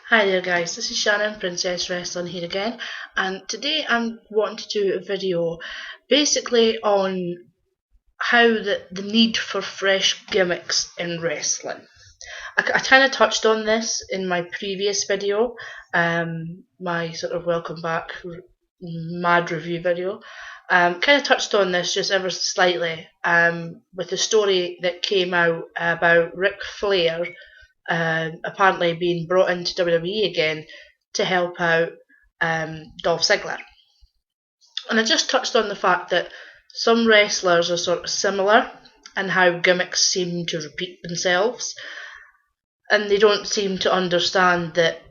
Hi there guys, this is Shannon, Princess Wrestling here again, and today I'm wanting to do a video basically on how the need for fresh gimmicks in wrestling. I kind of touched on this in my previous video, my sort of welcome back mad review video. Kind of touched on this just ever slightly with the story that came out about Ric Flair apparently being brought into WWE again to help out Dolph Ziggler. And I just touched on the fact that some wrestlers are sort of similar and how gimmicks seem to repeat themselves, and they don't seem to understand that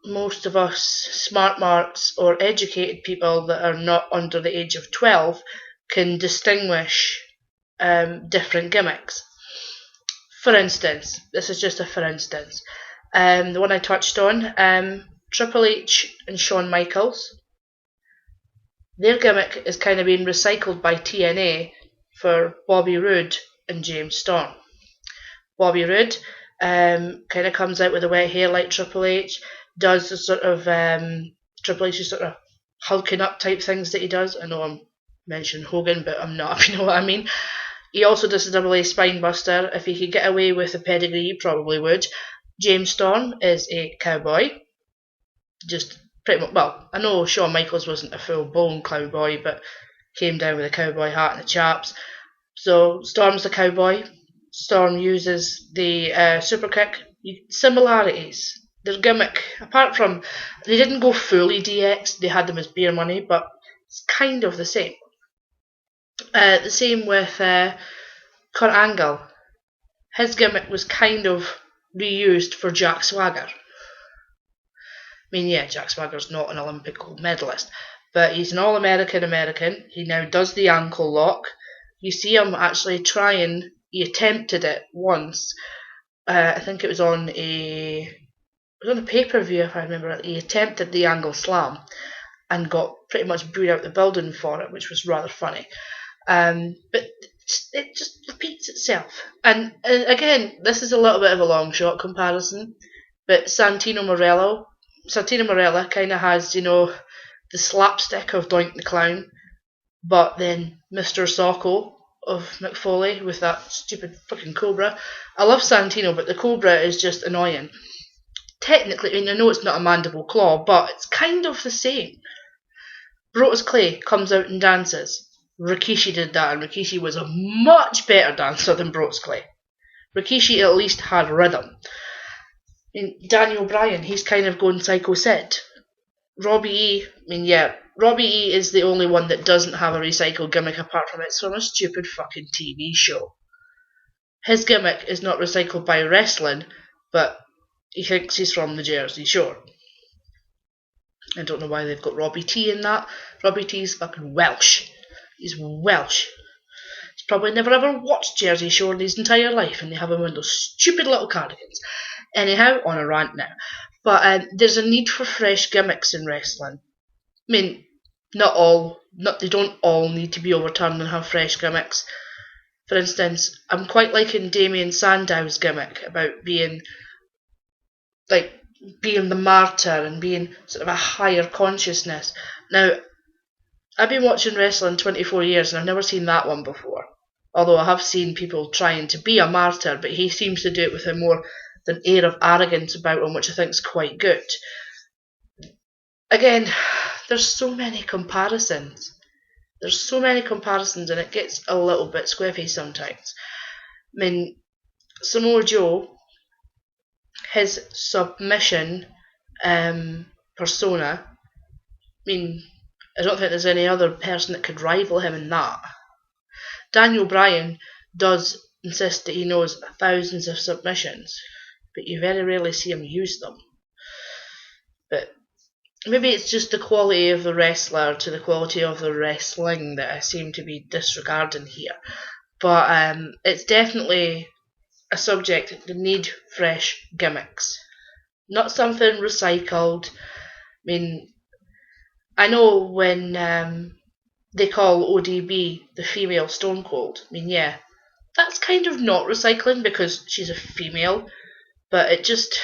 most of us smart marks or educated people that are not under the age of 12 can distinguish different gimmicks. For instance, this is just a for instance, the one I touched on, Triple H and Shawn Michaels, their gimmick is kind of being recycled by TNA for Bobby Roode and James Storm. Bobby Roode kind of comes out with a wet hair like Triple H, does the sort of Triple H's sort of hulking up type things that he does. I know I'm mentioning Hogan, but I'm not, if you know what I mean. He also does the double A spine buster. If he could get away with a pedigree, he probably would. James Storm is a cowboy. Just pretty much, well, I know Shawn Michaels wasn't a full-blown cowboy, but came down with a cowboy hat and the chaps. So Storm's the cowboy. Storm uses the super kick. Similarities. Their gimmick, apart from, they didn't go fully DX, they had them as beer money, but it's kind of the same. The same with Kurt Angle. His gimmick was kind of reused for Jack Swagger. I mean, yeah, Jack Swagger's not an Olympic gold medalist, but he's an All-American American. He now does the ankle lock. You see him actually trying, he attempted it once. I think it was on a pay-per-view, if I remember right. He attempted the angle slam and got pretty much booed out the building for it, which was rather funny. But it just repeats itself. And again, this is a little bit of a long shot comparison, but Santino Marella kind of has, the slapstick of Doink the Clown, but then Mr. Socko of Mick Foley with that stupid fucking cobra. I love Santino, but the cobra is just annoying. Technically, I know it's not a mandible claw, but it's kind of the same. Brodus Clay comes out and dances. Rikishi did that, and Rikishi was a much better dancer than Brodus Clay. Rikishi at least had rhythm. Daniel Bryan, he's kind of going Psycho Sid. Robbie E is the only one that doesn't have a recycled gimmick apart from it's from a stupid fucking TV show. His gimmick is not recycled by wrestling, but he thinks he's from the Jersey Shore. I don't know why they've got Robbie T in that. Robbie T's fucking Welsh. He's Welsh. He's probably never ever watched Jersey Shore in his entire life, and they have him in those stupid little cardigans. Anyhow, on a rant now. But there's a need for fresh gimmicks in wrestling. I mean, they don't all need to be overturned and have fresh gimmicks. For instance, I'm quite liking Damien Sandow's gimmick about being the martyr and being sort of a higher consciousness. Now, I've been watching wrestling 24 years and I've never seen that one before. Although I have seen people trying to be a martyr, but he seems to do it with a more than air of arrogance about him, which I think is quite good. Again, there's so many comparisons. And it gets a little bit squiffy sometimes. I mean, Samoa Joe, his submission persona, I don't think there's any other person that could rival him in that. Daniel Bryan does insist that he knows thousands of submissions, but you very rarely see him use them. But maybe it's just the quality of the wrestler to the quality of the wrestling that I seem to be disregarding here. But it's definitely a subject that need fresh gimmicks. Not something recycled. I know when they call ODB the female Stone Cold. That's kind of not recycling because she's a female, but it just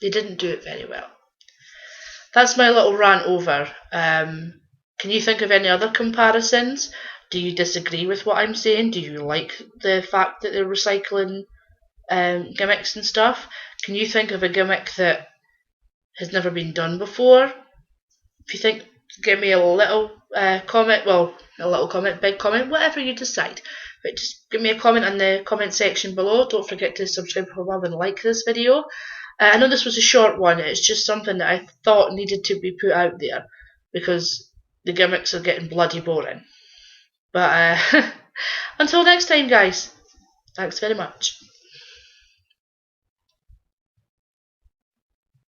They didn't do it very well. That's my little rant over. Can you think of any other comparisons? Do you disagree with what I'm saying? Do you like the fact that they're recycling gimmicks and stuff? Can you think of a gimmick that has never been done before? If you think, give me a little comment. Well, a little comment, big comment, whatever you decide. But just give me a comment in the comment section below. Don't forget to subscribe if you love and like this video. I know this was a short one. It's just something that I thought needed to be put out there because the gimmicks are getting bloody boring. But until next time, guys. Thanks very much.